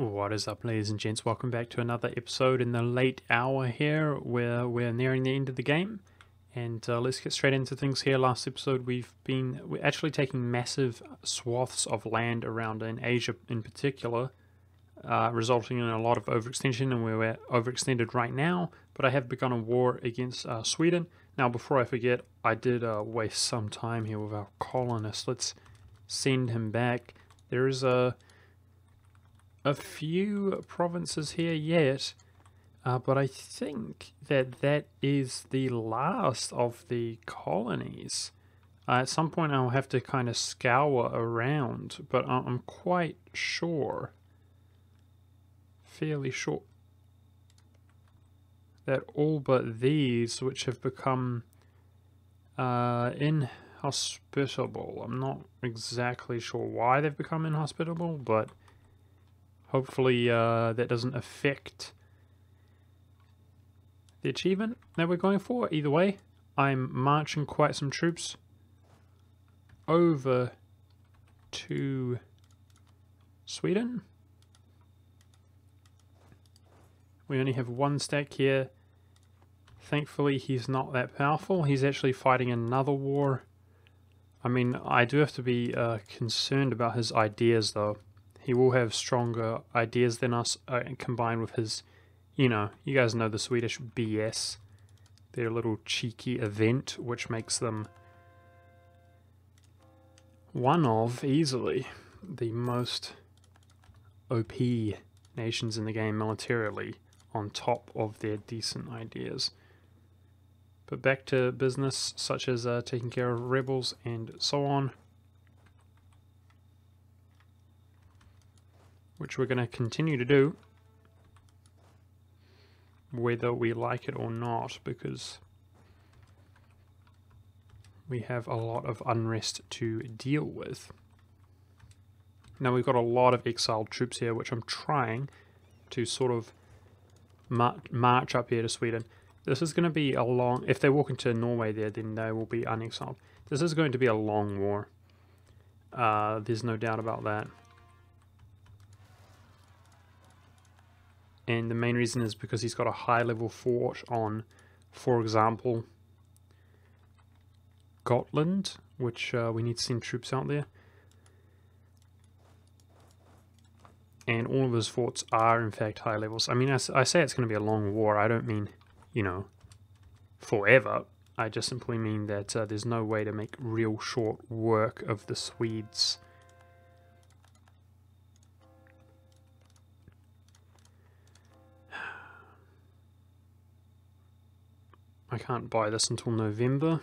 What is up, ladies and gents? Welcome back to another episode in the late hour here, where we're nearing the end of the game. And let's get straight into things here. Last episode, we're actually taking massive swaths of land around in Asia in particular, resulting in a lot of overextension, and we're overextended right now. But I have begun a war against Sweden. Now, before I forget, I did waste some time here with our colonist. Let's send him back. There is a few provinces here yet, but I think that is the last of the colonies. At some point I'll have to kind of scour around, but I'm quite sure, fairly sure, that all but these, which have become inhospitable. I'm not exactly sure why they've become inhospitable, but hopefully that doesn't affect the achievement that we're going for. Either way, I'm marching quite some troops over to Sweden. We only have one stack here. Thankfully, he's not that powerful. He's actually fighting another war. I mean, I do have to be concerned about his ideas, though. He will have stronger ideas than us, combined with his, you guys know the Swedish BS. Their little cheeky event, which makes them one of, easily, the most OP nations in the game militarily, on top of their decent ideas. But back to business, such as taking care of rebels and so on, which we're going to continue to do, whether we like it or not, because we have a lot of unrest to deal with. Now, we've got a lot of exiled troops here, which I'm trying to sort of march up here to Sweden. This is going to be a long... If they walk into Norway there, then they will be unexiled. This is going to be a long war. There's no doubt about that. And the main reason is because he's got a high level fort on, for example, Gotland, which we need to send troops out there. And all of his forts are in fact high levels. I mean, I say it's going to be a long war. I don't mean, forever. I just simply mean that there's no way to make real short work of the Swedes. I can't buy this until November.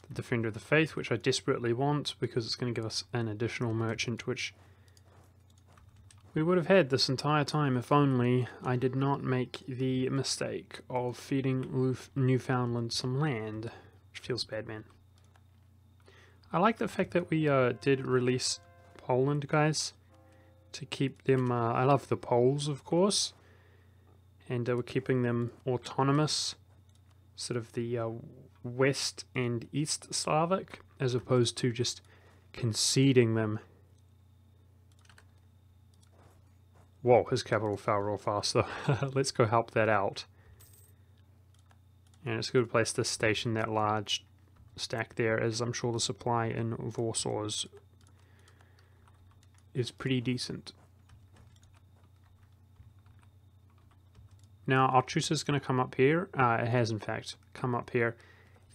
The Defender of the Faith, which I desperately want, because it's going to give us an additional merchant, which we would have had this entire time if only I did not make the mistake of feeding Newfoundland some land, which feels bad, man. I like the fact that we did release Poland, guys, to keep them... I love the Poles, of course, and we're keeping them autonomous, sort of the West and East Slavic, as opposed to just conceding them. Whoa, his capital fell real fast though. Let's go help that out. And it's a good place to station that large stack there, as I'm sure the supply in Warsaw is pretty decent. Now, our truce is going to come up here. It has, in fact, come up here.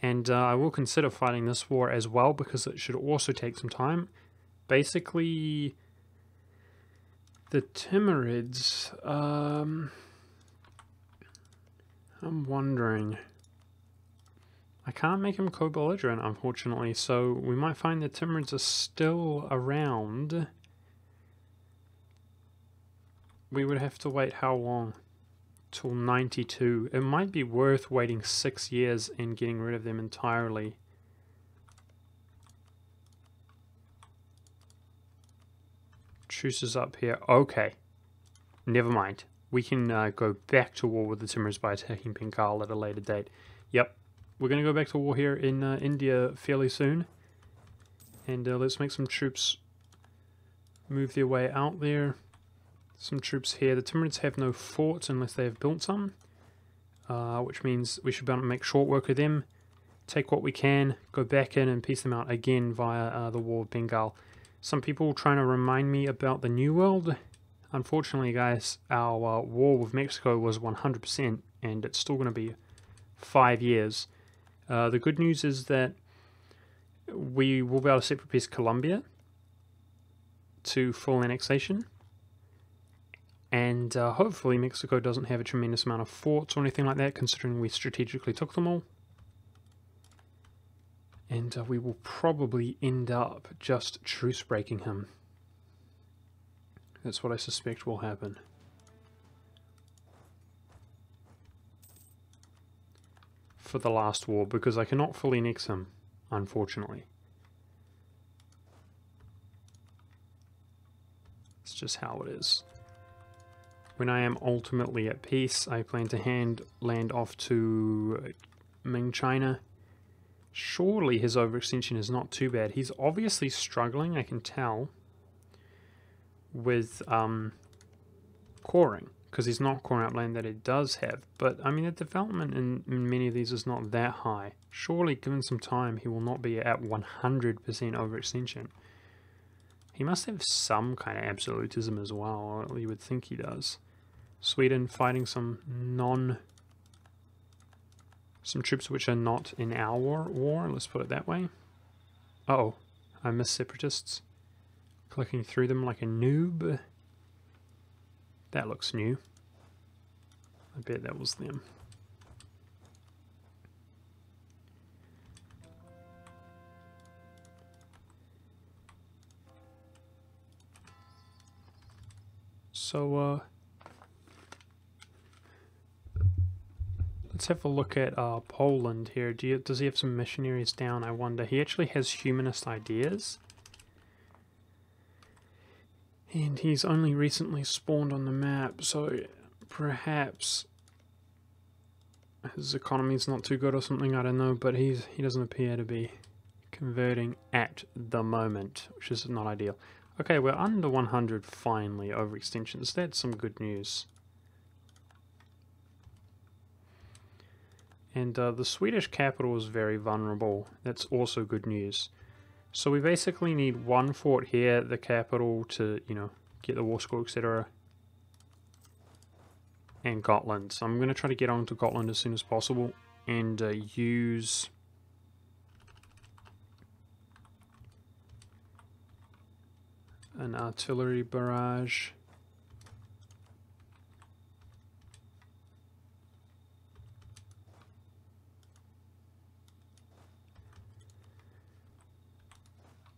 And I will consider fighting this war as well, because it should also take some time. Basically, the Timurids... I'm wondering... I can't make him co-belligerent, unfortunately, so we might find the Timurids are still around. We would have to wait how long? Till 92. It might be worth waiting 6 years and getting rid of them entirely. Truces up here. Okay. Never mind. We can go back to war with the Timurids by attacking Bengal at a later date. Yep. We're going to go back to war here in India fairly soon. And let's make some troops move their way out there. some troops here. The Timurids have no forts unless they have built some, which means we should be able to make short work of them, take what we can, go back in and piece them out again via the War of Bengal. Some people trying to remind me about the New World. Unfortunately, guys, our war with Mexico was 100%, and it's still going to be 5 years. The good news is that we will be able to separate piece Colombia to full annexation, and hopefully Mexico doesn't have a tremendous amount of forts or anything like that, considering we strategically took them all. And we will probably end up just truce breaking him. That's what I suspect will happen. For the last war, because I cannot fully annex him, unfortunately. It's just how it is. When I am ultimately at peace, I plan to hand land off to Ming China. Surely his overextension is not too bad. He's obviously struggling, I can tell, with coring, because he's not coring up land that it does have. But I mean, the development in many of these is not that high. Surely, given some time, he will not be at 100% overextension. He must have some kind of absolutism as well, or you would think he does. Sweden fighting some troops which are not in our war, let's put it that way. Uh-oh, I missed separatists. Clicking through them like a noob. That looks new. I bet that was them. So, let's have a look at Poland here. Does he have some missionaries down, I wonder? He actually has humanist ideas. And he's only recently spawned on the map, so perhaps his economy's not too good or something, I don't know, but he doesn't appear to be converting at the moment, which is not ideal. Okay, we're under 100 finally overextensions. That's some good news. And the Swedish capital is very vulnerable. That's also good news. So we basically need one fort here, the capital, to, you know, get the war score, etc. And Gotland. So I'm going to try to get onto Gotland as soon as possible and use an artillery barrage.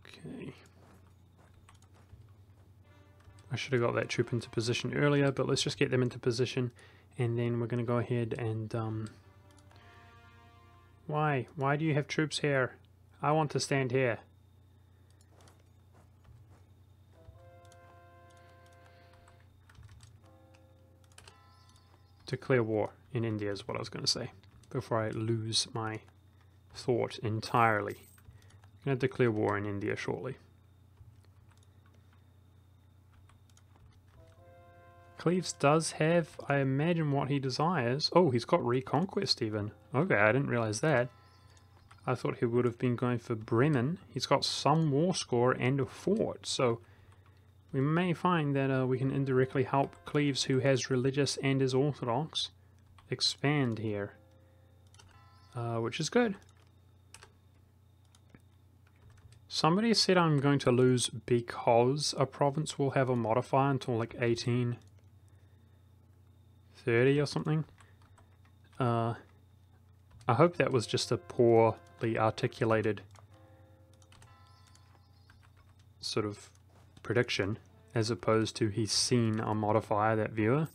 Okay. I should have got that troop into position earlier, but let's just get them into position, and then we're going to go ahead and Why? Why do you have troops here? I want to stand here. Declare war in India is what I was going to say, before I lose my thought entirely. I'm going to declare war in India shortly. Cleves does have, I imagine, what he desires. Oh, he's got Reconquest even. Okay, I didn't realize that. I thought he would have been going for Bremen. He's got some war score and a fort, so we may find that we can indirectly help Cleves, who has religious and is Orthodox, expand here, which is good. Somebody said I'm going to lose because a province will have a modifier until like 1830 or something. I hope that was just a poorly articulated sort of prediction, as opposed to he's seen a modifier, that viewer,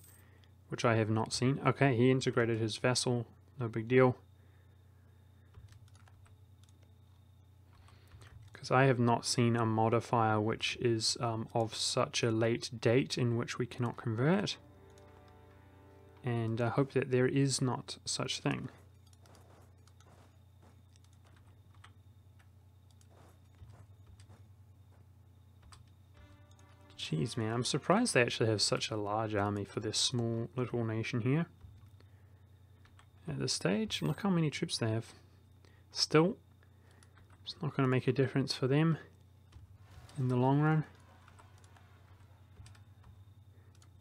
which I have not seen. Okay, he integrated his vassal, no big deal. Because I have not seen a modifier which is of such a late date in which we cannot convert. And I hope that there is not such thing. Jeez, man, I'm surprised they actually have such a large army for this small little nation here. At this stage, look how many troops they have. Still, it's not going to make a difference for them in the long run.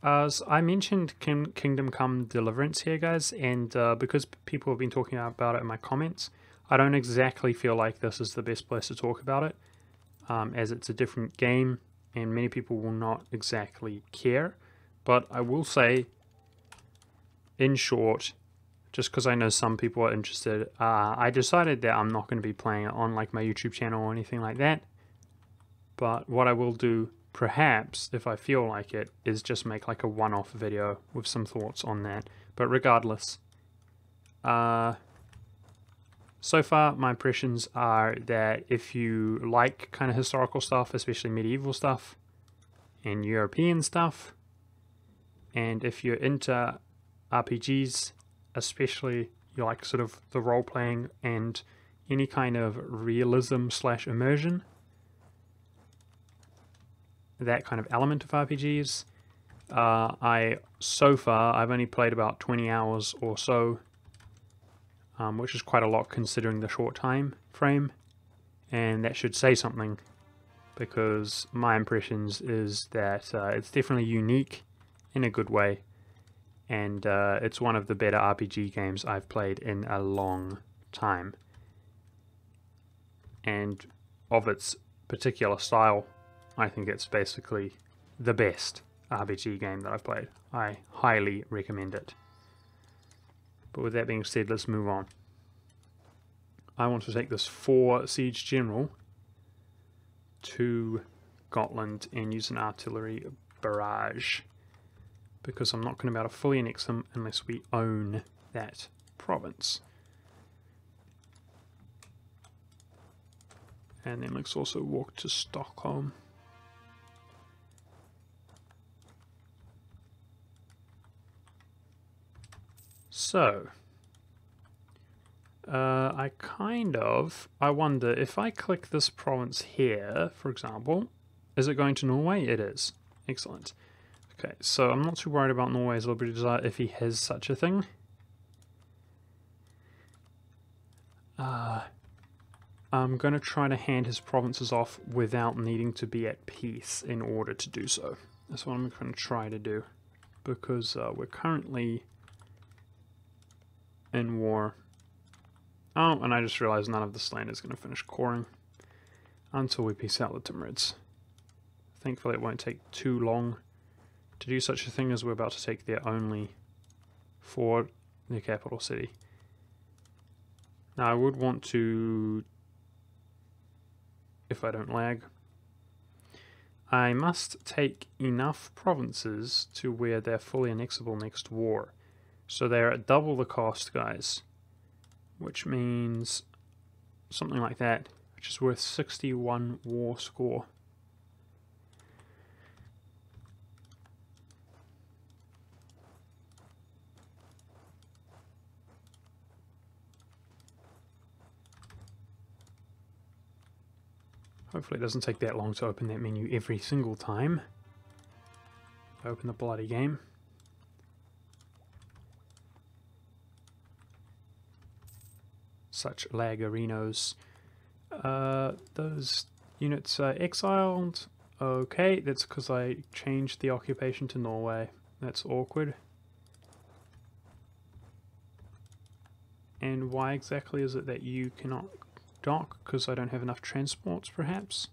As I mentioned Kingdom Come Deliverance here, guys, and because people have been talking about it in my comments, I don't exactly feel like this is the best place to talk about it, as it's a different game, and many people will not exactly care. But I will say, in short, just because I know some people are interested, I decided that I'm not going to be playing it on like my YouTube channel or anything like that. But what I will do, perhaps, if I feel like it, is just make like a one-off video with some thoughts on that. But regardless, so far my impressions are that if you like kind of historical stuff, especially medieval stuff and European stuff, and if you're into RPGs, especially you like sort of the role-playing and any kind of realism / immersion, that kind of element of RPGs. So far I've only played about 20 hours or so, which is quite a lot considering the short time frame, and that should say something, because my impressions is that it's definitely unique in a good way, and it's one of the better RPG games I've played in a long time, and of its particular style, I think it's basically the best RPG game that I've played. I highly recommend it. But with that being said, let's move on. I want to take this 4 Siege General to Gotland and use an artillery barrage, because I'm not going to be able to fully annex them unless we own that province. And then let's also walk to Stockholm. So, I wonder if I click this province here, for example, is it going to Norway? It is. Excellent. Okay, so I'm not too worried about Norway's liberty desire if he has such a thing. I'm going to try to hand his provinces off without needing to be at peace in order to do so. That's what I'm going to try to do, because we're currently in war. Oh, and I just realized none of this land is going to finish coring until we peace out the Timurids. Thankfully it won't take too long to do such a thing, as we're about to take their only for their capital city. Now I would want to, if I don't lag, I must take enough provinces to where they're fully annexable next war. So they're at double the cost, guys, which means something like that, which is worth 61 war score. Hopefully it doesn't take that long to open that menu every single time I open the bloody game. Such laggerinos. Those units are exiled. Okay, that's because I changed the occupation to Norway. That's awkward. And why exactly is it that you cannot dock? Because I don't have enough transports, perhaps?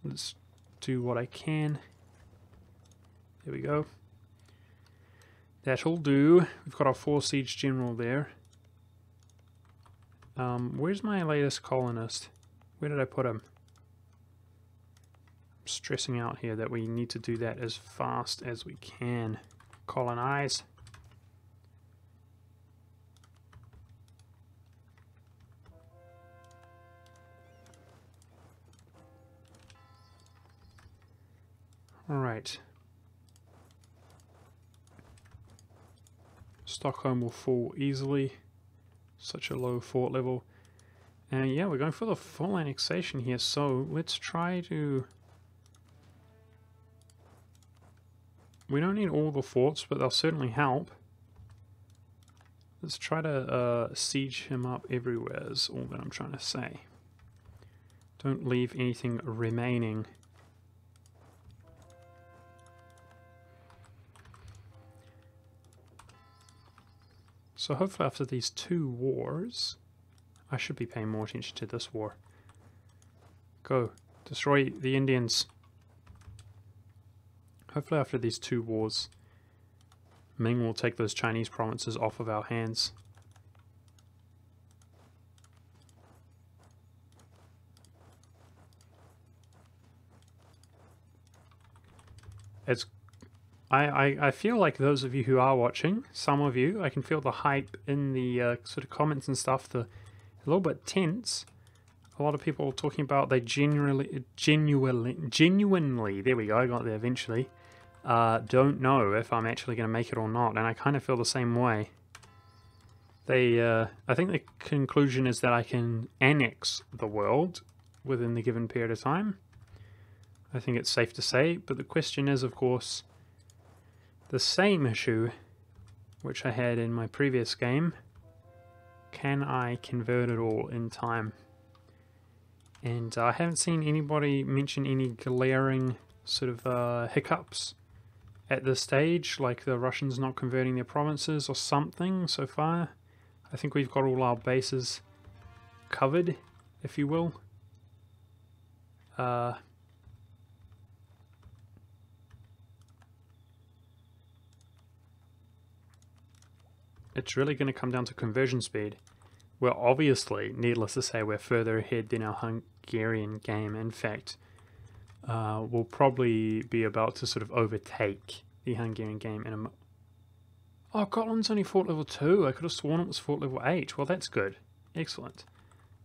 Let's do what I can. There we go. That'll do. We've got our 4 Siege General there. Where's my latest colonist? Where did I put him? I'm stressing out here that we need to do that as fast as we can. Colonize. Alright. Stockholm will fall easily. Such a low fort level. And yeah, we're going for the full annexation here, so let's try to We don't need all the forts, but they'll certainly help. Let's try to siege him up everywhere is all that I'm trying to say. Don't leave anything remaining. So hopefully after these 2 wars, I should be paying more attention to this war. Go, destroy the Indians. Hopefully after these 2 wars, Ming will take those Chinese provinces off of our hands. It's I feel like those of you who are watching, some of you, I can feel the hype in the sort of comments and stuff, a little bit tense. A lot of people talking about they genuinely, there we go, I got there eventually, don't know if I'm actually going to make it or not, and I kind of feel the same way. I think the conclusion is that I can annex the world within the given period of time. I think it's safe to say, but the question is, of course, the same issue which I had in my previous game. Can I convert it all in time? And I haven't seen anybody mention any glaring sort of hiccups at this stage, like the Russians not converting their provinces or something so far. I think we've got all our bases covered, if you will. It's really going to come down to conversion speed. Well, obviously, needless to say, we're further ahead than our Hungarian game. In fact, we'll probably be about to sort of overtake the Hungarian game in a... Oh, Gotland's only fort level 2. I could have sworn it was fort level 8. Well, that's good. Excellent.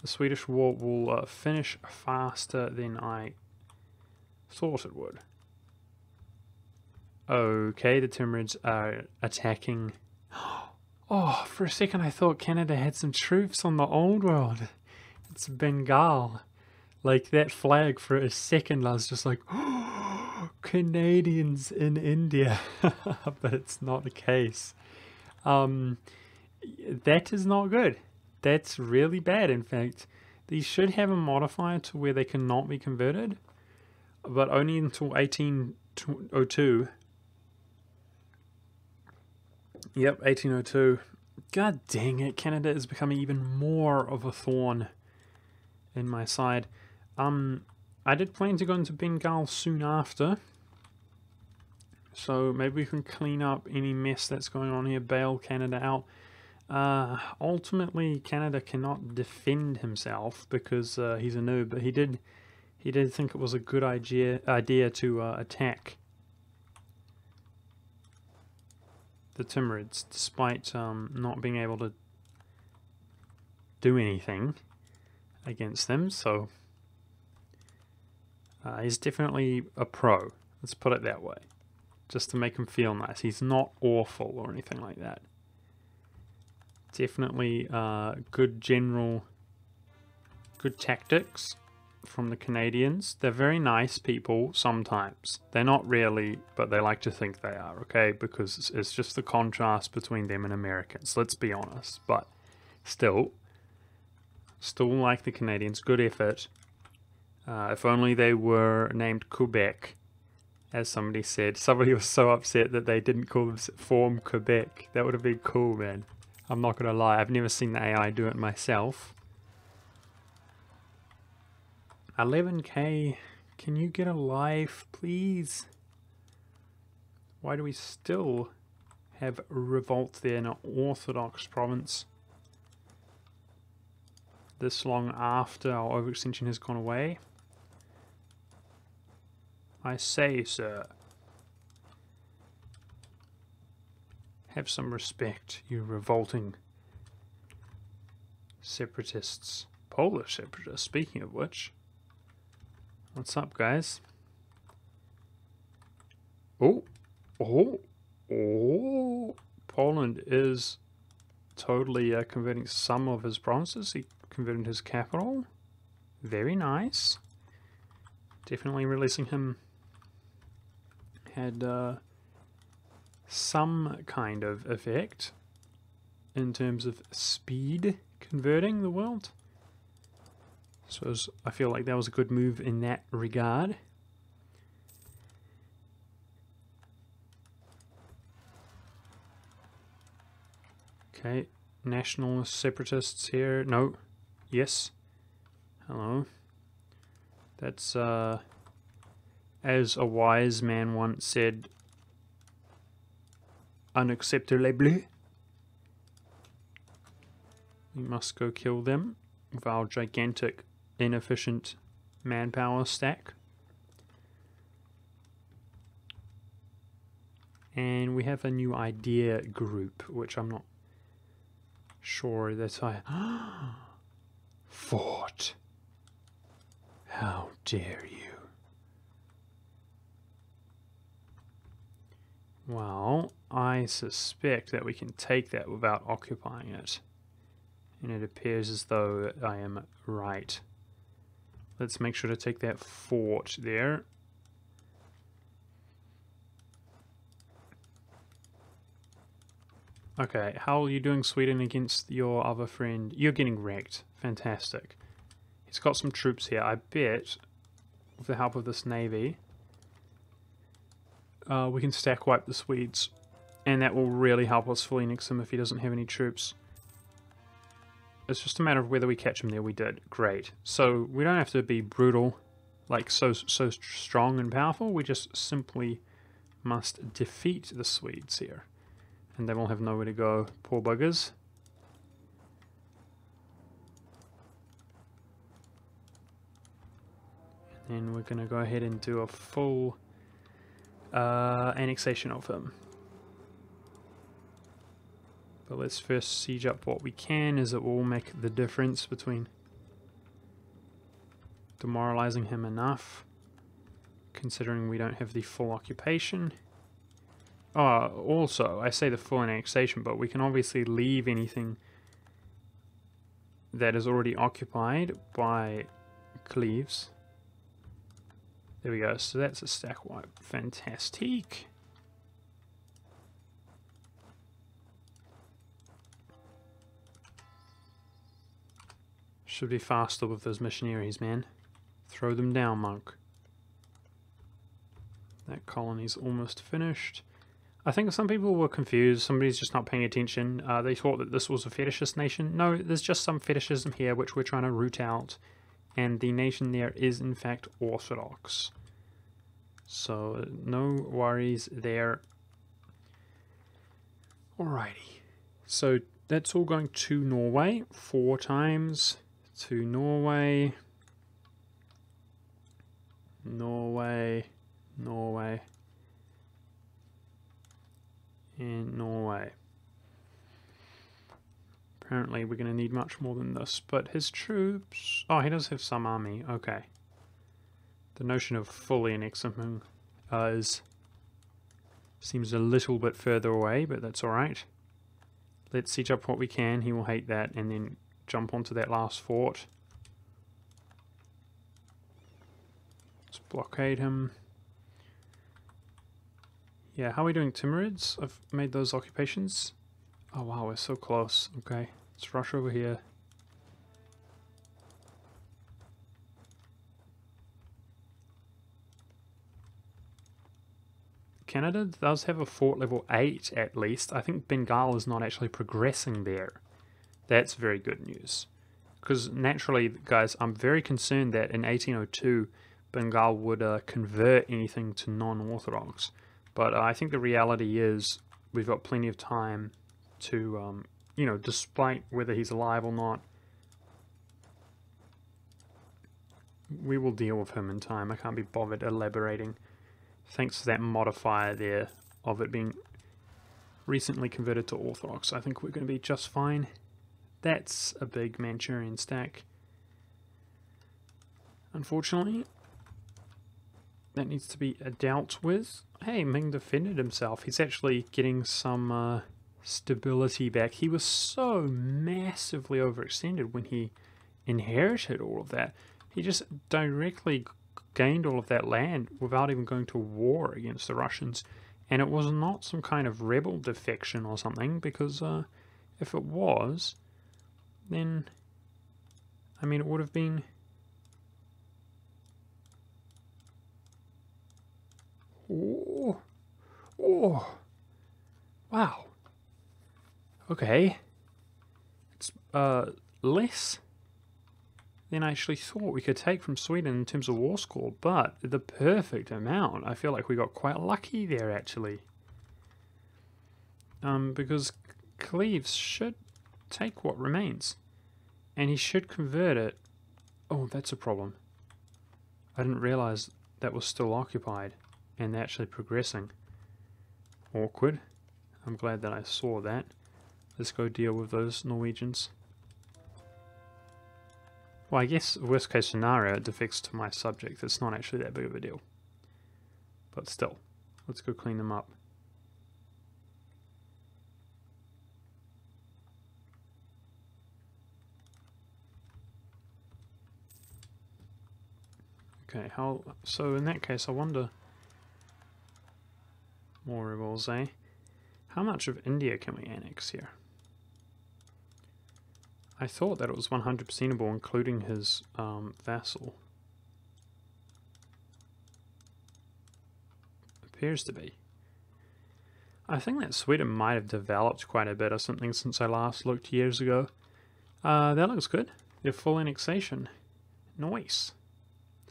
The Swedish war will finish faster than I thought it would. Okay, the Timurids are attacking... Oh, for a second I thought Canada had some troops on the old world. It's Bengal. Like, that flag for a second I was just like, oh, Canadians in India. But it's not the case. That is not good. That's really bad, in fact. These should have a modifier to where they cannot be converted, but only until 1802. Yep, 1802. God dang it, Canada is becoming even more of a thorn in my side. I did plan to go into Bengal soon after, so maybe we can clean up any mess that's going on here, bail Canada out. Ultimately, Canada cannot defend himself because he's a noob, but he did think it was a good idea to attack the Timurids, despite not being able to do anything against them. So he's definitely a pro, let's put it that way, just to make him feel nice. He's not awful or anything like that. Definitely good general, good tactics from the Canadians. They're very nice people sometimes. They're not really, but they like to think they are, okay? Because it's just the contrast between them and Americans, let's be honest. But still like the Canadians, good effort. If only they were named Quebec, as somebody said. Somebody was so upset that they didn't call them Form Quebec. That would have been cool, man. I'm not gonna lie, I've never seen the AI do it myself. 11k, can you get a life, please? Why do we still have revolt there in an Orthodox province this long after our overextension has gone away? I say, sir, have some respect, you revolting separatists. Polish separatists, speaking of which. What's up, guys? Oh! Poland is totally converting some of his provinces. He converted his capital. Very nice. Definitely releasing him. Had some kind of effect in terms of speed converting the world. So I feel like that was a good move in that regard. Okay, nationalist separatists here. No. Yes. Hello. That's, as a wise man once said, unacceptable. We must go kill them with our gigantic, inefficient manpower stack. And we have a new idea group, which I'm not sure that I... Fort! How dare you? Well, I suspect that we can take that without occupying it. And it appears as though I am right. Let's make sure to take that fort there. Okay, how are you doing, Sweden, against your other friend? You're getting wrecked. Fantastic. He's got some troops here. I bet, with the help of this navy, we can stack wipe the Swedes. And that will really help us fully next him if he doesn't have any troops. It's just a matter of whether we catch him there. We did. Great. So we don't have to be brutal, like so strong and powerful. We just simply must defeat the Swedes here. And they will have nowhere to go, poor buggers. And then we're going to go ahead and do a full annexation of him. But let's first siege up what we can, as it will make the difference between demoralizing him enough, considering we don't have the full occupation. Also, I say the full annexation, but we can obviously leave anything that is already occupied by Cleves. There we go, so that's a stack wipe. Fantastic. Should be faster with those missionaries, man. Throw them down, monk. That colony's almost finished. I think some people were confused. Somebody's just not paying attention. They thought that this was a fetishist nation. No, there's just some fetishism here which we're trying to root out. And the nation there is in fact Orthodox. So no worries there. Alrighty. So that's all going to Norway. 4 times to Norway. Norway. Norway. In Norway. Apparently we're going to need much more than this, but his troops... Oh, he does have some army, okay. The notion of fully annexing seems a little bit further away, but that's alright. Let's siege up what we can, he will hate that, and then jump onto that last fort. Let's blockade him. Yeah, how are we doing, Timurids? I've made those occupations. Oh wow, we're so close. Okay, let's rush over here. Canada does have a fort level 8 at least. I think Bengal is not actually progressing there. That's very good news. Because naturally, guys, I'm very concerned that in 1802, Bengal would convert anything to non-Orthodox. But I think the reality is we've got plenty of time to, you know, despite whether he's alive or not, we will deal with him in time. I can't be bothered elaborating. Thanks to that modifier there of it being recently converted to Orthodox, I think we're going to be just fine. That's a big Manchurian stack. Unfortunately, that needs to be dealt with. Hey, Ming defended himself. He's actually getting some stability back. He was so massively overextended when he inherited all of that. He just directly gained all of that land without even going to war against the Russians. And it was not some kind of rebel defection or something, because if it was, then, I mean, it would have been... Oh, oh, wow. Okay. It's less than I actually thought we could take from Sweden in terms of war score, but the perfect amount. I feel like we got quite lucky there, actually. Because Cleves should take what remains, and he should convert it. Oh, that's a problem. I didn't realize that was still occupied and actually progressing. Awkward. I'm glad that I saw that. Let's go deal with those Norwegians. Well, I guess worst case scenario, it defects to my subject. It's not actually that big of a deal. But still, let's go clean them up. Okay, so in that case, I wonder... More rebels, eh? How much of India can we annex here? I thought that it was 100%able, including his vassal. Appears to be. I think that Sweden might have developed quite a bit or something since I last looked years ago. That looks good. Their full annexation. Nice.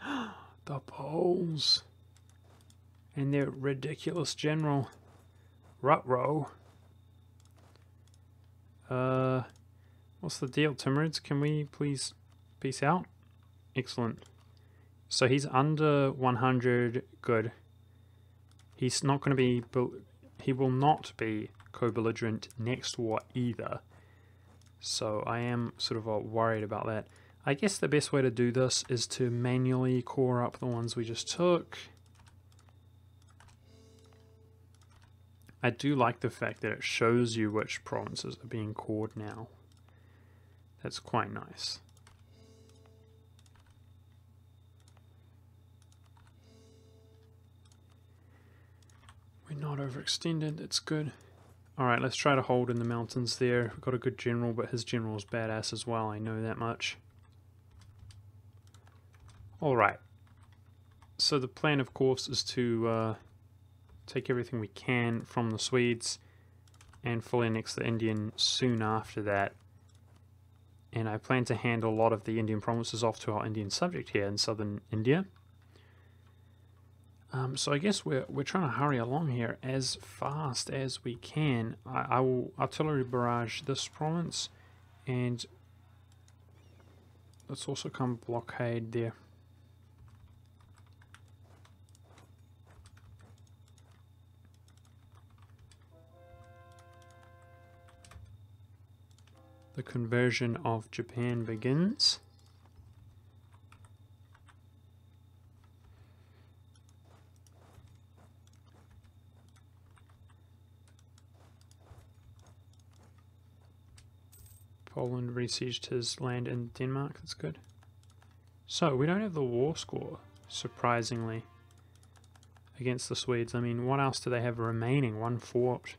The Poles. And their ridiculous general, Rutro. What's the deal, Timurids? Can we please peace out? Excellent. So he's under 100. Good. He's not going to be... He will not be co-belligerent next war either. So I am sort of worried about that. I guess the best way to do this is to manually core up the ones we just took. I do like the fact that it shows you which provinces are being cored now. That's quite nice. We're not overextended, that's good. Alright, let's try to hold in the mountains there. We've got a good general, but his general's badass as well, I know that much. Alright. So the plan, of course, is to take everything we can from the Swedes and fully annex the Indian soon after that. And I plan to hand a lot of the Indian provinces off to our Indian subject here in southern India. So I guess we're trying to hurry along here as fast as we can. I will artillery barrage this province, and let's also come blockade there. The conversion of Japan begins. Poland besieged his land in Denmark, that's good. So, we don't have the war score, surprisingly, against the Swedes. I mean, what else do they have remaining? One fort.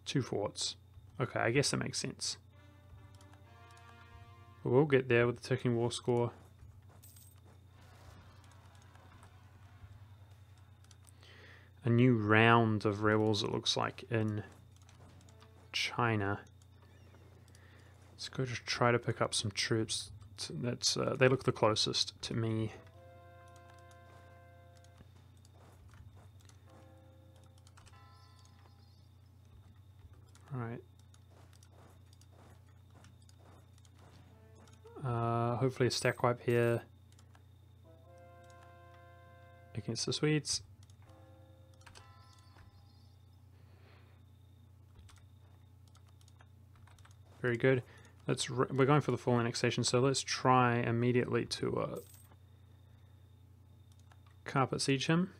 Two forts. Okay, I guess that makes sense. But we'll get there with the ticking war score. A new round of rebels, it looks like, in China. Let's go just try to pick up some troops. That's they look the closest to me. Alright. Hopefully a stack wipe here against the Swedes. Very good. We're going for the full annexation, so let's try immediately to carpet siege him.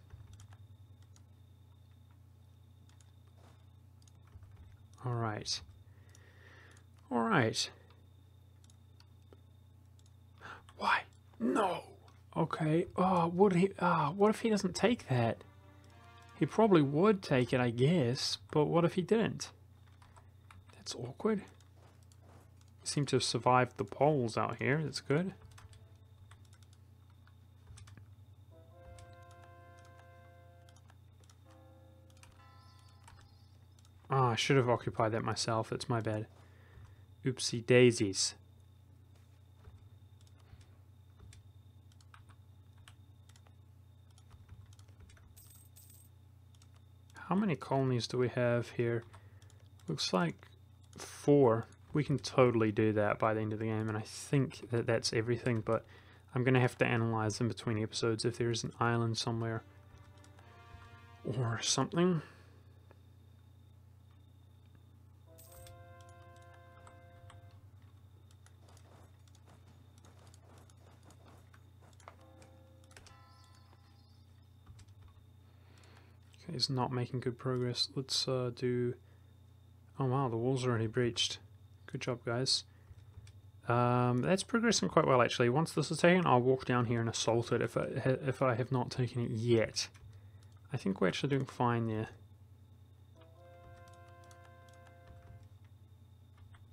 Alright. Alright. Why? No! Okay, what if he doesn't take that? He probably would take it, I guess, but what if he didn't? That's awkward. Seem to have survived the poles out here, that's good. I should have occupied that myself, it's my bad. Oopsie daisies. How many colonies do we have here? Looks like 4. We can totally do that by the end of the game, and I think that that's everything, but I'm going to have to analyze in between episodes if there is an island somewhere or something. Okay, he's not making good progress. Let's do... Oh wow, the wall's already breached. Good job, guys. That's progressing quite well, actually. Once this is taken, I'll walk down here and assault it if I have not taken it yet. I think we're actually doing fine there.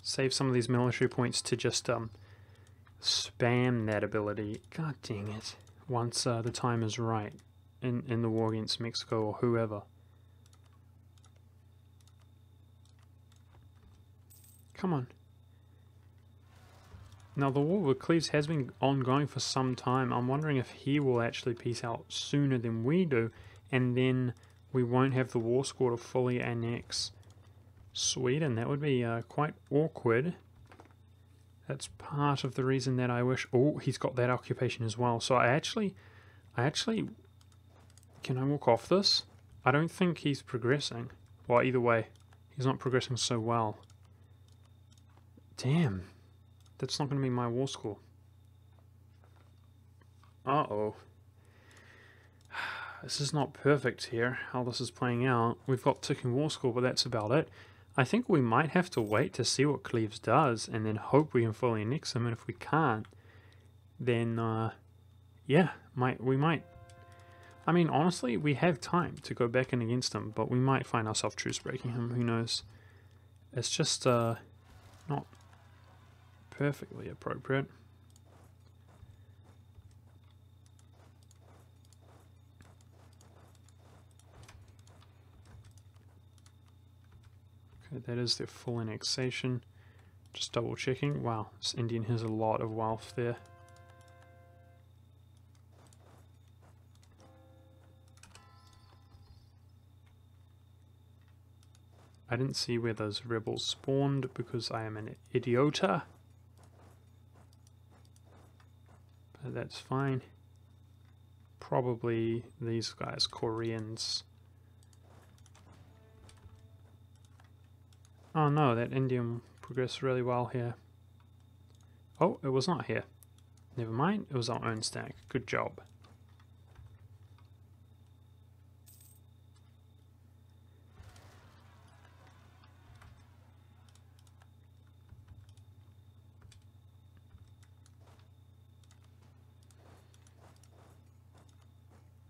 Save some of these military points to just spam that ability. God dang it. Once the time is right in the war against Mexico or whoever. Come on. Now the war with Cleves has been ongoing for some time. I'm wondering if he will actually peace out sooner than we do, and then we won't have the war score to fully annex Sweden. That would be quite awkward. That's part of the reason that I wish... Oh, he's got that occupation as well. So I actually... Can I walk off this? I don't think he's progressing. Well, either way, he's not progressing so well. Damn. That's not going to be my war score. Uh-oh. This is not perfect here, how this is playing out. We've got ticking war score, but that's about it. I think we might have to wait to see what Cleves does, and then hope we can fully annex him, and if we can't, then, yeah, we might... I mean, honestly, we have time to go back in against him, but we might find ourselves truce breaking him, who knows. It's just, not perfectly appropriate. Okay, that is their full annexation. Just double checking. Wow, this Indian has a lot of wealth there. I didn't see where those rebels spawned because I am an idiota. But that's fine. Probably these guys, Koreans. Oh no, that Indian progressed really well here. Oh, it was not here. Never mind, it was our own stack. Good job.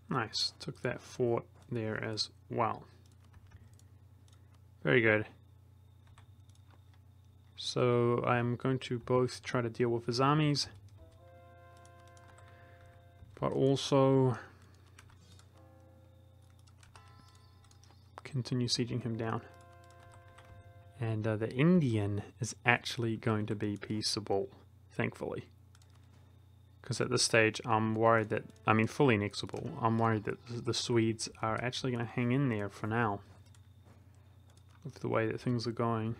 Nice, took that fort there as well. Very good. So I'm going to both try to deal with his armies, but also continue sieging him down. And the Indian is actually going to be peaceable, thankfully. Because at this stage, I'm worried that, I mean fully annexable, I'm worried that the Swedes are actually going to hang in there for now. With the way that things are going.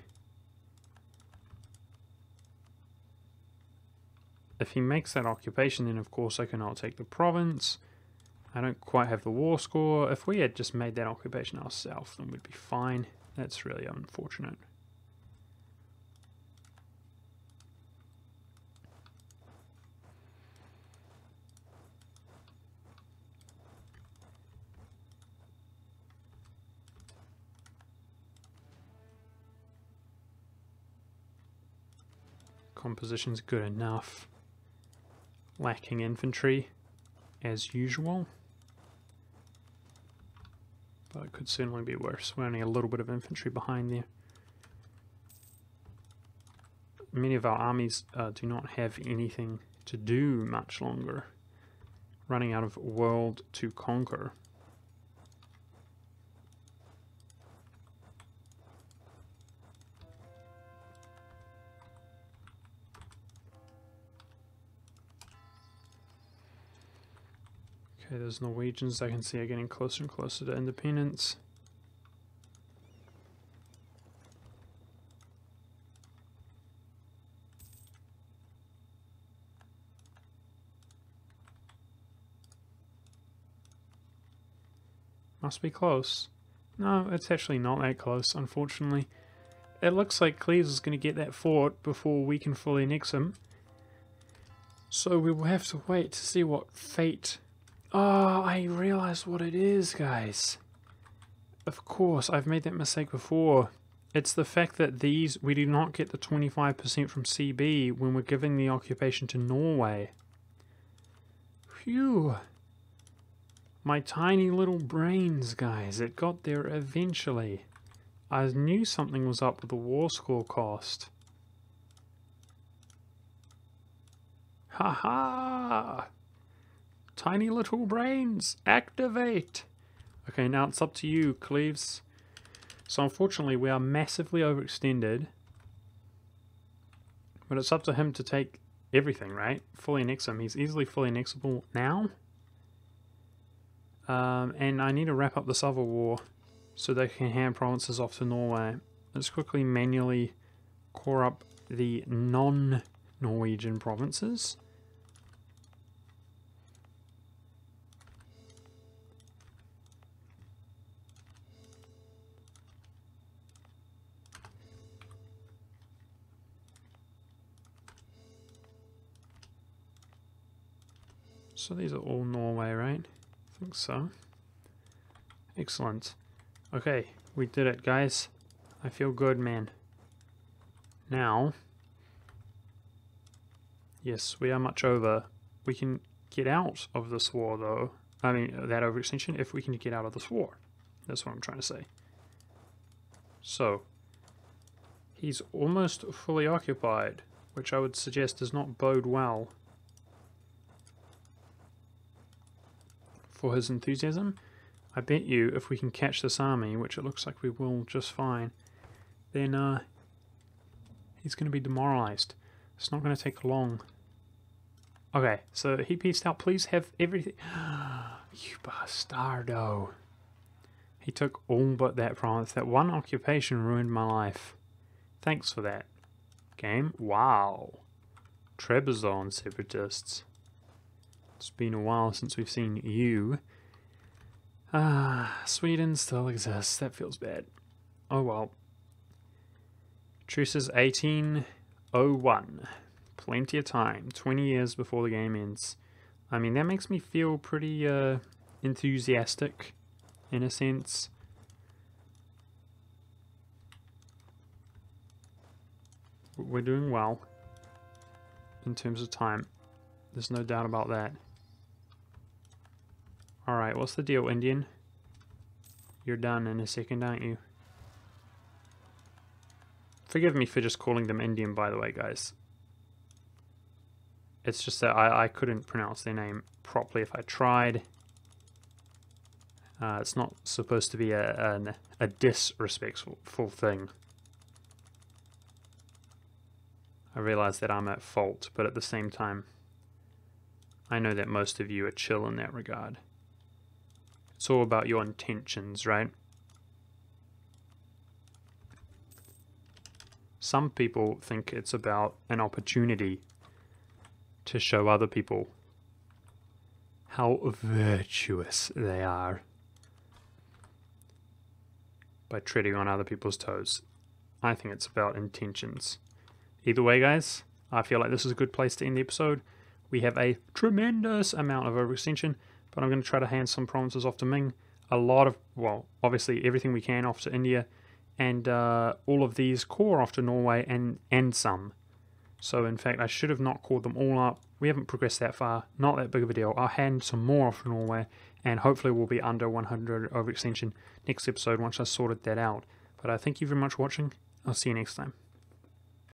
If he makes that occupation, then of course I cannot take the province. I don't quite have the war score. If we had just made that occupation ourselves, then we'd be fine. That's really unfortunate. Composition's good enough. lacking infantry as usual. But it could certainly be worse. We're only a little bit of infantry behind there. Many of our armies do not have anything to do much longer. Running out of world to conquer. Okay, those Norwegians I can see are getting closer and closer to independence. Must be close. No, it's actually not that close, unfortunately. It looks like Cleves is going to get that fort before we can fully annex him. So we will have to wait to see what fate... Oh, I realized what it is, guys. Of course, I've made that mistake before. It's the fact that these, we do not get the 25% from CB when we're giving the occupation to Norway. Phew. My tiny little brains, guys. It got there eventually. I knew something was up with the war score cost. Haha! Tiny little brains, activate! Okay, now it's up to you, Cleves. So unfortunately we are massively overextended. But it's up to him to take everything, right? Fully annex him. He's easily fully annexable now. And I need to wrap up this other war so they can hand provinces off to Norway. Let's quickly manually core up the non-Norwegian provinces. So these are all Norway, right? I think so. Excellent. Okay, we did it, guys. I feel good, man. Now, yes, we are much over. We can get out of this war, though. I mean, that overextension, if we can get out of this war. That's what I'm trying to say. So, he's almost fully occupied, which I would suggest does not bode well for his enthusiasm. I bet you if we can catch this army, which it looks like we will just fine, then he's going to be demoralized. It's not going to take long. Okay, so he pieced out. Please have everything. You bastardo. He took all but that province. That one occupation ruined my life. Thanks for that, game. Wow. Trebizond separatists. It's been a while since we've seen you. Sweden still exists. That feels bad. Oh well. Truce is 1801. Plenty of time. 20 years before the game ends. I mean, that makes me feel pretty enthusiastic, in a sense. We're doing well in terms of time. There's no doubt about that. Alright, what's the deal, Indian? You're done in a second, aren't you? Forgive me for just calling them Indian, by the way, guys. It's just that I couldn't pronounce their name properly if I tried. It's not supposed to be a disrespectful thing. I realize that I'm at fault, but at the same time, I know that most of you are chill in that regard. It's all about your intentions, right? Some people think it's about an opportunity to show other people how virtuous they are by treading on other people's toes. I think it's about intentions. Either way, guys, I feel like this is a good place to end the episode. We have a tremendous amount of overextension, but I'm going to try to hand some provinces off to Ming. A lot of, well, obviously everything we can off to India, and all of these core off to Norway and some. So in fact, I should have not called them all up. We haven't progressed that far, not that big of a deal. I'll hand some more off to Norway, and hopefully we'll be under 100 overextension next episode once I sorted that out. But I thank you very much for watching. I'll see you next time.